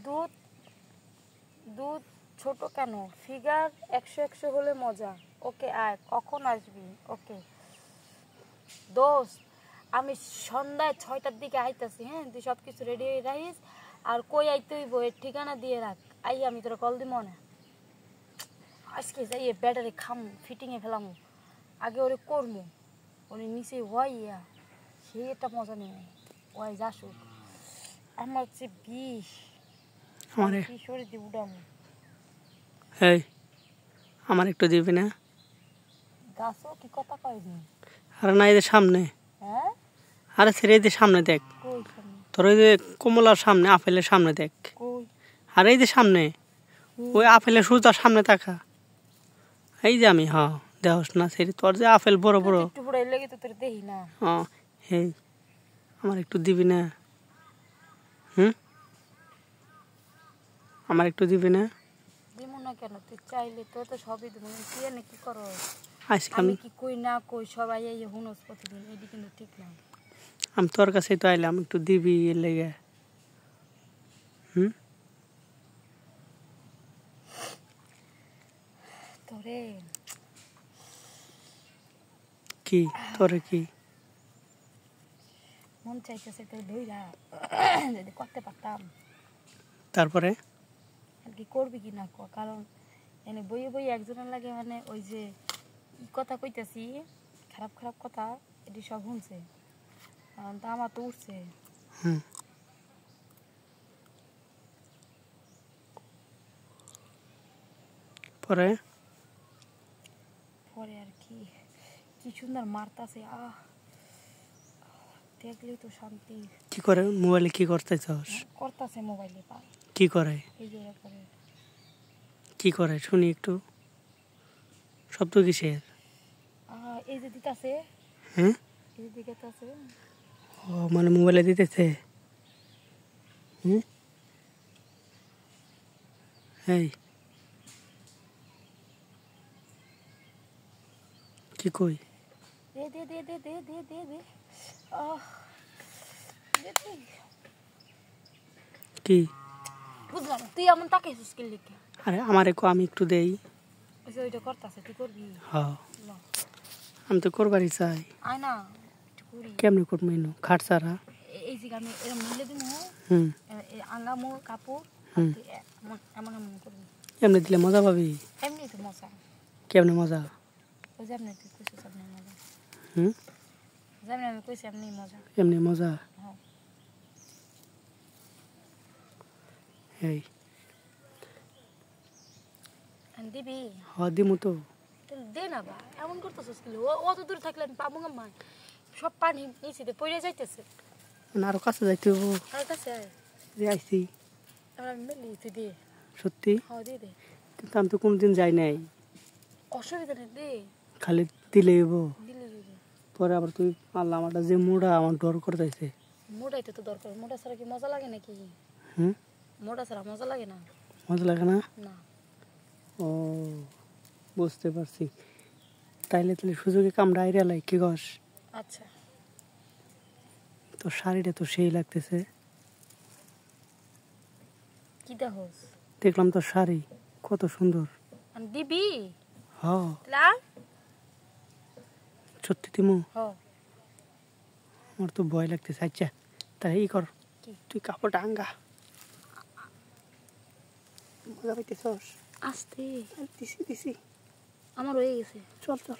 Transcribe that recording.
দুধ দুধ ছোট কেন? ফিগার 100 হলে মজা। ওকে আয়, কখন আসবি? ওকে দোস্ত, আমি সন্ধ্যায় 6টার দিকে আইতাছি। হ্যাঁ, তুই সব কিছু রেডি হয়ে রাখিস। আর কই আইতে হইব এর ঠিকানা দিয়ে রাখ। আই আমি তোরা কল দিব না। আজকে যাই ব্যাটারি খাম ফিটিংয়ে ফেলাম। আগে ওরে করমু, ওরে নিচে ওয়াইয়া সে একটা মজা নেই। ওয়াই যাসুক আমার হচ্ছে বিষ আমারে কিশোরে দিয়ে উঠামু। এই আমার একটু দিবি না? গাছও কি কথা কয়নি? আরে না, এই যে সামনে। হ্যাঁ, আরে ছেড়ে এই যে সামনে দেখ, কই সামনে? তোর ওই যে কমলার সামনে, আপেলের সামনে দেখ। কই? আর এই যে সামনে ওই আপেলের সুতার সামনে তাকা। এই যে আমি, হ্যাঁ দেহস না সেরি, তোর যে আপেল বড় বড়। একটু বড় লেগে তো তোর দেখি না। হ্যাঁ, এই আমার একটু দিবি না? হুম, আমার একটু দিবি না? দিব না কেন? তুই চাইলে তো তো সবই দিব। তুই এনে কি করো? আজকে আমি কি কই না কই সবাই এই হুনস প্রতিদিন, এটি কিন্তু ঠিক না। আমি তোর কাছেই তো আইলাম, একটু দিবি এর লেগে। হুম, তোরে কি তোরে কি মন চাইতেছে তোর ধইরা যদি করতে পারতাম। তারপরে আর কি করবি কি না কর, কারণ এনে বইয়ে বইয়ে একজনের লাগে মানে ওই যে কথা কইতাছি খারাপ খারাপ কথা, এটি সব শুনছে। কারণ তা আমার তো উঠছে। হুম, পরে পরে আর কি কি সুন্দর মারতাছে, আহ দেখলেই তো শান্তি। কি করে মোবাইলে কি করতে চাস? করতাছে মোবাইলে পাই কি করে? এই যে করে কি করে শুনি একটু, শব্দ কিসের? এই যে দিতাছে, হ্যাঁ, এই যে দিতাছে। ও মানে মোবাইলে দিতেছে। হুম, এই কি কই? দে দে দে দে দে দে দে দে আহ দে দে। কি বুঝলাম তুই এমন তাকে সুস্কিল লিখে। আরে আমারে কো, আমি একটু দেই। ওই যে ওইটা করতাছে, তুই করবি? হ্যাঁ, না আমি তো করবারই চাই। আয় না একটু করি। কেমনে করবো এনু খাট ছাড়া? এই যে আমি এরম মিলে দিব, হুম, আঙ্গামো কাপড় আর হুম, তুই এমন এমন এমন করবি। এমনি দিলে মজা পাবি? এমনি তো মজা। কেমনে মজা? ওই যে এমনি তুই কইছিস এমনি মজা। হুম, যেমনি আমি কইছি এমনি মজা। এমনি মজা। হ্যাঁ এই দিবি? হ্যাঁ দিমু তো। তাহলে দে না বা, এমন করতেছিস কি? অত দূরে থাকলে আমি পাবো না। সব পানি নিচে পড়ে যাইতেছে। মানে আরো কাছে যাইতে হবো। আর কাছে আয়, যে আইসি আমি মেলি তুই দে। সত্যি? হ্যাঁ দে দে, কিন্তু আমি তো কোনদিন যাই নাই। অসুবিধা নেই দে, খালি দিলে হবো। দিলে দিবি। পরে আবার তুই আল্লাহ, আমারটা যে মোড়া আমার ডর করতেছে। মোটাইতে তো দরকার, মোটা ছাড়া কি মজা লাগে নাকি? হুম, মোটা ছাড়া মজা লাগে না। মজা লাগে না? না ও বুঝতে পারছি। তাইলে তাহলে সুযোগে কামড়া আইরা লাই, কি কস? আচ্ছা তোর শাড়িটা তো সেই লাগতেছে। কি দেখোস? দেখলাম তোর শাড়ি কত সুন্দর। দিবি? হ, লা সত্যি দিমু? হ আমার তো ভয় লাগতেছে। আচ্ছা তাহলে ই কর, কি? তুই কাপড়টা আঙ্গা। মজা পাইতেছস? আস্তে দিছি দিছি, আমার হয়ে গেছে। চল চল।